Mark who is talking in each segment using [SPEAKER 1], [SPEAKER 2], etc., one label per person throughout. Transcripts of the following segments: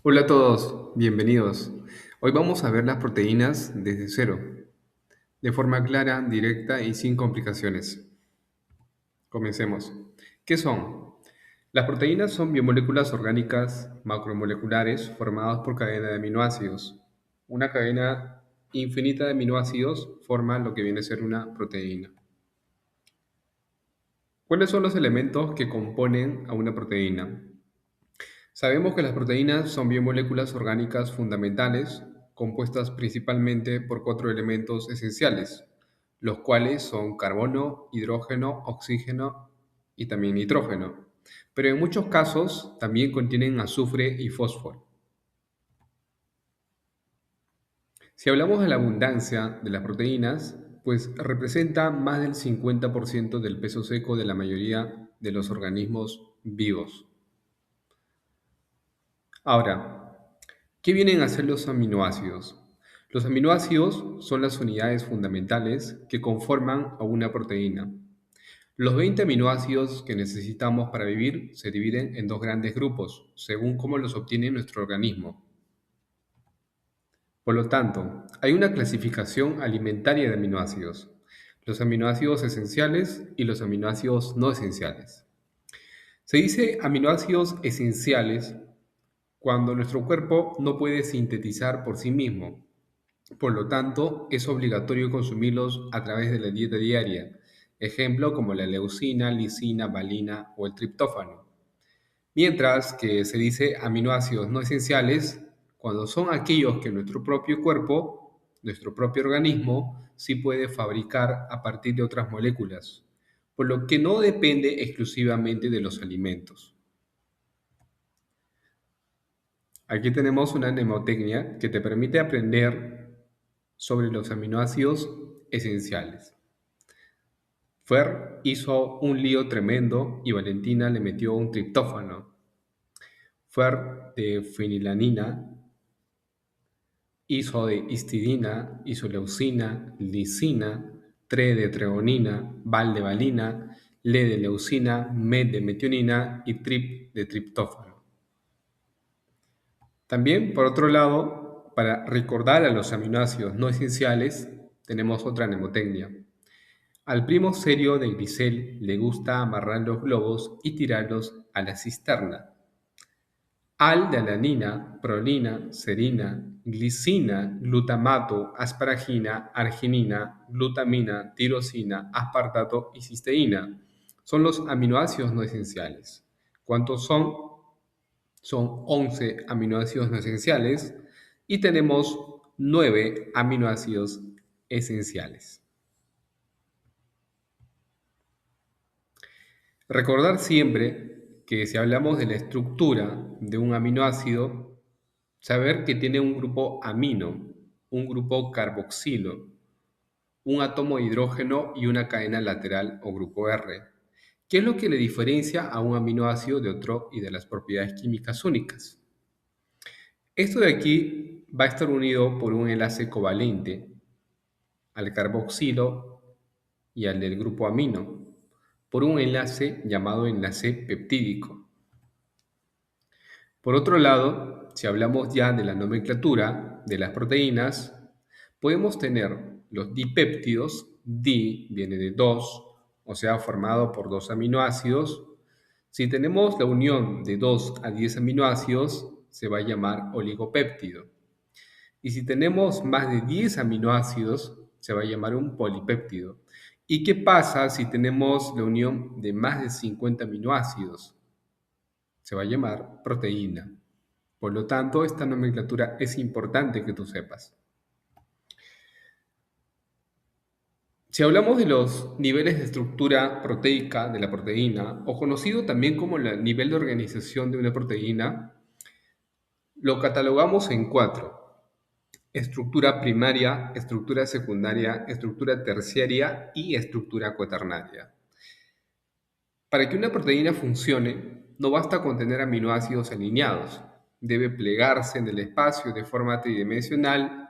[SPEAKER 1] Hola a todos, bienvenidos. Hoy vamos a ver las proteínas desde cero, de forma clara, directa y sin complicaciones. Comencemos. ¿Qué son? Las proteínas son biomoléculas orgánicas macromoleculares formadas por cadena de aminoácidos. Una cadena infinita de aminoácidos forma lo que viene a ser una proteína. ¿Cuáles son los elementos que componen a una proteína? Sabemos que las proteínas son biomoléculas orgánicas fundamentales, compuestas principalmente por cuatro elementos esenciales, los cuales son carbono, hidrógeno, oxígeno y también nitrógeno. Pero en muchos casos también contienen azufre y fósforo. Si hablamos de la abundancia de las proteínas, pues representa más del 50% del peso seco de la mayoría de los organismos vivos. Ahora, ¿qué vienen a ser los aminoácidos? Los aminoácidos son las unidades fundamentales que conforman a una proteína. Los 20 aminoácidos que necesitamos para vivir se dividen en dos grandes grupos, según cómo los obtiene nuestro organismo. Por lo tanto, hay una clasificación alimentaria de aminoácidos, los aminoácidos esenciales y los aminoácidos no esenciales. Se dice aminoácidos esenciales cuando nuestro cuerpo no puede sintetizar por sí mismo. Por lo tanto, es obligatorio consumirlos a través de la dieta diaria, ejemplo como la leucina, lisina, valina o el triptófano. Mientras que se dice aminoácidos no esenciales cuando son aquellos que nuestro propio cuerpo, nuestro propio organismo, sí puede fabricar a partir de otras moléculas, por lo que no depende exclusivamente de los alimentos. Aquí tenemos una mnemotecnia que te permite aprender sobre los aminoácidos esenciales. Fer hizo un lío tremendo y Valentina le metió un triptófano. Fer de fenilanina, hizo de histidina, isoleucina, lisina, tre de treonina, val de valina, le de leucina, met de metionina y trip de triptófano. También, por otro lado, para recordar a los aminoácidos no esenciales, tenemos otra mnemotecnia. Al primo serio de Grisel le gusta amarrar los globos y tirarlos a la cisterna. Al de alanina, prolina, serina, glicina, glutamato, asparagina, arginina, glutamina, tirosina, aspartato y cisteína son los aminoácidos no esenciales. ¿Cuántos son? Son 11 aminoácidos no esenciales y tenemos 9 aminoácidos esenciales. Recordar siempre que si hablamos de la estructura de un aminoácido, saber que tiene un grupo amino, un grupo carboxilo, un átomo de hidrógeno y una cadena lateral o grupo R. ¿Qué es lo que le diferencia a un aminoácido de otro y de las propiedades químicas únicas? Esto de aquí va a estar unido por un enlace covalente al carboxilo y al del grupo amino, por un enlace llamado enlace peptídico. Por otro lado, si hablamos ya de la nomenclatura de las proteínas, podemos tener los dipéptidos, di viene de dos, o sea, formado por dos aminoácidos. Si tenemos la unión de 2 a 10 aminoácidos, se va a llamar oligopéptido. Y si tenemos más de 10 aminoácidos, se va a llamar un polipéptido. ¿Y qué pasa si tenemos la unión de más de 50 aminoácidos? Se va a llamar proteína. Por lo tanto, esta nomenclatura es importante que tú sepas. Si hablamos de los niveles de estructura proteica de la proteína, o conocido también como el nivel de organización de una proteína, lo catalogamos en cuatro: estructura primaria, estructura secundaria, estructura terciaria y estructura cuaternaria. Para que una proteína funcione, no basta con tener aminoácidos alineados, debe plegarse en el espacio de forma tridimensional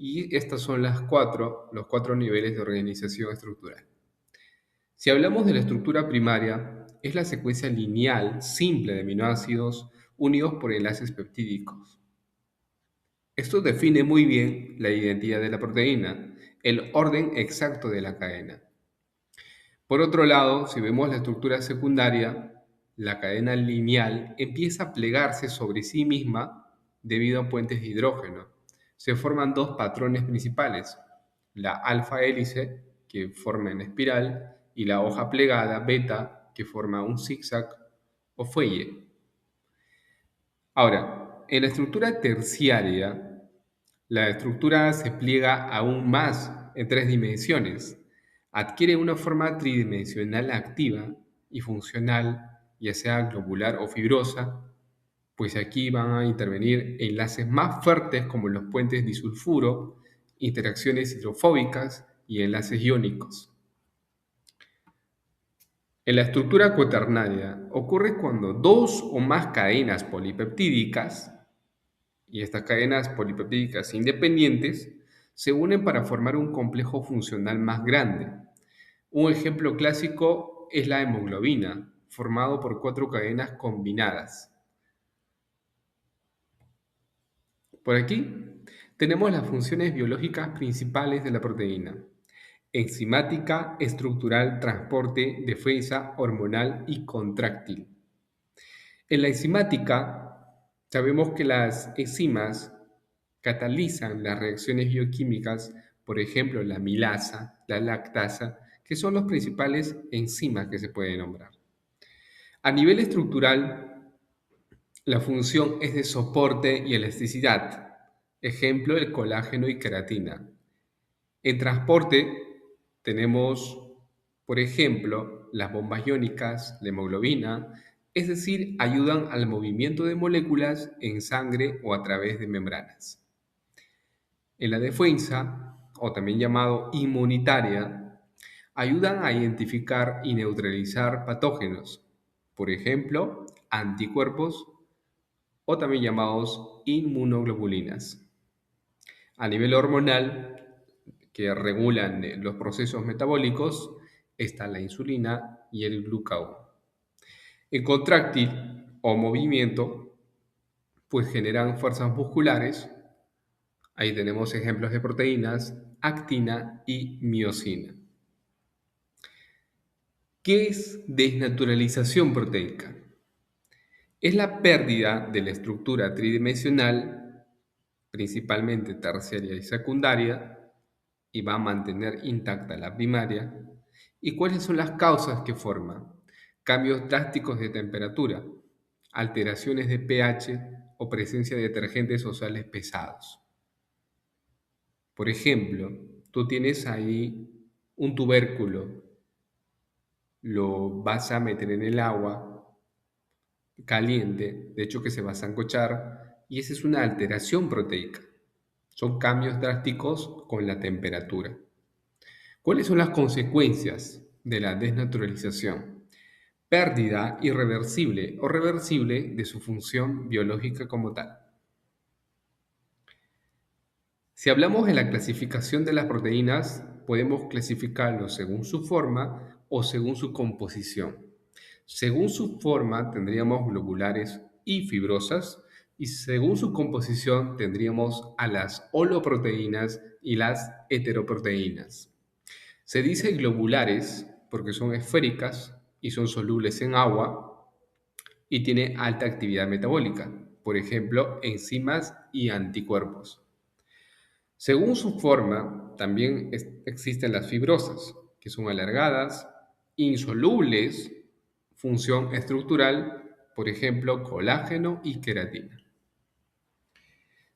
[SPEAKER 1] y estas son los cuatro niveles de organización estructural. Si hablamos de la estructura primaria, es la secuencia lineal simple de aminoácidos unidos por enlaces peptídicos. Esto define muy bien la identidad de la proteína, el orden exacto de la cadena. Por otro lado, si vemos la estructura secundaria, la cadena lineal empieza a plegarse sobre sí misma debido a puentes de hidrógeno. Se forman dos patrones principales, la alfa hélice, que forma en espiral, y la hoja plegada beta, que forma un zigzag o fuelle. Ahora, en la estructura terciaria, la estructura se pliega aún más en tres dimensiones. Adquiere una forma tridimensional activa y funcional, ya sea globular o fibrosa, pues aquí van a intervenir enlaces más fuertes como los puentes disulfuro, interacciones hidrofóbicas y enlaces iónicos. En la estructura cuaternaria ocurre cuando dos o más cadenas polipeptídicas y estas cadenas polipeptídicas independientes se unen para formar un complejo funcional más grande. Un ejemplo clásico es la hemoglobina, formado por cuatro cadenas combinadas. Por aquí tenemos las funciones biológicas principales de la proteína: enzimática, estructural, transporte, defensa, hormonal y contráctil. En la enzimática, sabemos que las enzimas catalizan las reacciones bioquímicas, por ejemplo, la milasa, la lactasa, que son los principales enzimas que se pueden nombrar. A nivel estructural, la función es de soporte y elasticidad. Ejemplo, el colágeno y queratina. En transporte tenemos, por ejemplo, las bombas iónicas, la hemoglobina, es decir, ayudan al movimiento de moléculas en sangre o a través de membranas. En la defensa, o también llamado inmunitaria, ayudan a identificar y neutralizar patógenos, por ejemplo, anticuerpos o también llamados inmunoglobulinas. A nivel hormonal, que regulan los procesos metabólicos, está la insulina y el glucagón. En contráctil o movimiento, pues generan fuerzas musculares. Ahí tenemos ejemplos de proteínas, actina y miosina. ¿Qué es desnaturalización proteica? Es la pérdida de la estructura tridimensional, principalmente terciaria y secundaria, y va a mantener intacta la primaria. ¿Y cuáles son las causas que forman? Cambios drásticos de temperatura, alteraciones de pH o presencia de detergentes o sales pesados. Por ejemplo, tú tienes ahí un tubérculo, lo vas a meter en el agua caliente, de hecho que se va a sancochar, y esa es una alteración proteica. Son cambios drásticos con la temperatura. ¿Cuáles son las consecuencias de la desnaturalización? Pérdida irreversible o reversible de su función biológica como tal. Si hablamos de la clasificación de las proteínas, podemos clasificarlos según su forma o según su composición. Según su forma tendríamos globulares y fibrosas, y según su composición tendríamos a las holoproteínas y las heteroproteínas. Se dice globulares porque son esféricas y son solubles en agua y tiene alta actividad metabólica, por ejemplo, enzimas y anticuerpos. Según su forma, también existen las fibrosas, que son alargadas, insolubles, función estructural, por ejemplo, colágeno y queratina.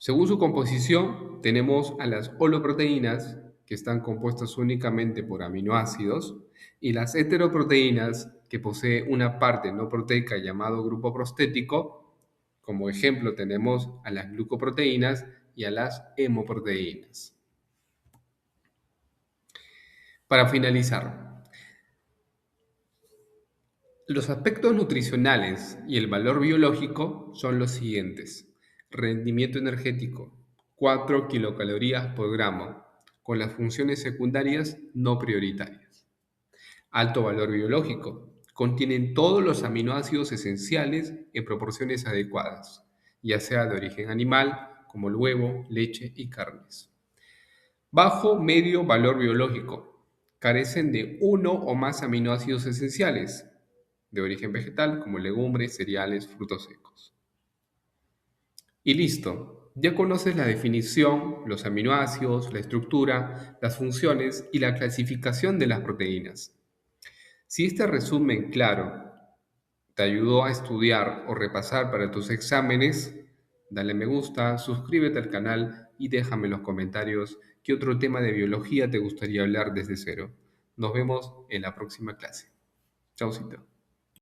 [SPEAKER 1] Según su composición, tenemos a las holoproteínas, que están compuestas únicamente por aminoácidos, y las heteroproteínas, que posee una parte no proteica llamado grupo prostético. Como ejemplo tenemos a las glucoproteínas y a las hemoproteínas. Para finalizar, los aspectos nutricionales y el valor biológico son los siguientes. Rendimiento energético, 4 kilocalorías por gramo, con las funciones secundarias no prioritarias. Alto valor biológico, contienen todos los aminoácidos esenciales en proporciones adecuadas, ya sea de origen animal, como el huevo, leche y carnes. Bajo medio valor biológico. Carecen de uno o más aminoácidos esenciales, de origen vegetal, como legumbres, cereales, frutos secos. Y listo. Ya conoces la definición, los aminoácidos, la estructura, las funciones y la clasificación de las proteínas. Si este resumen claro te ayudó a estudiar o repasar para tus exámenes, dale me gusta, suscríbete al canal y déjame en los comentarios qué otro tema de biología te gustaría hablar desde cero. Nos vemos en la próxima clase. Chaucito.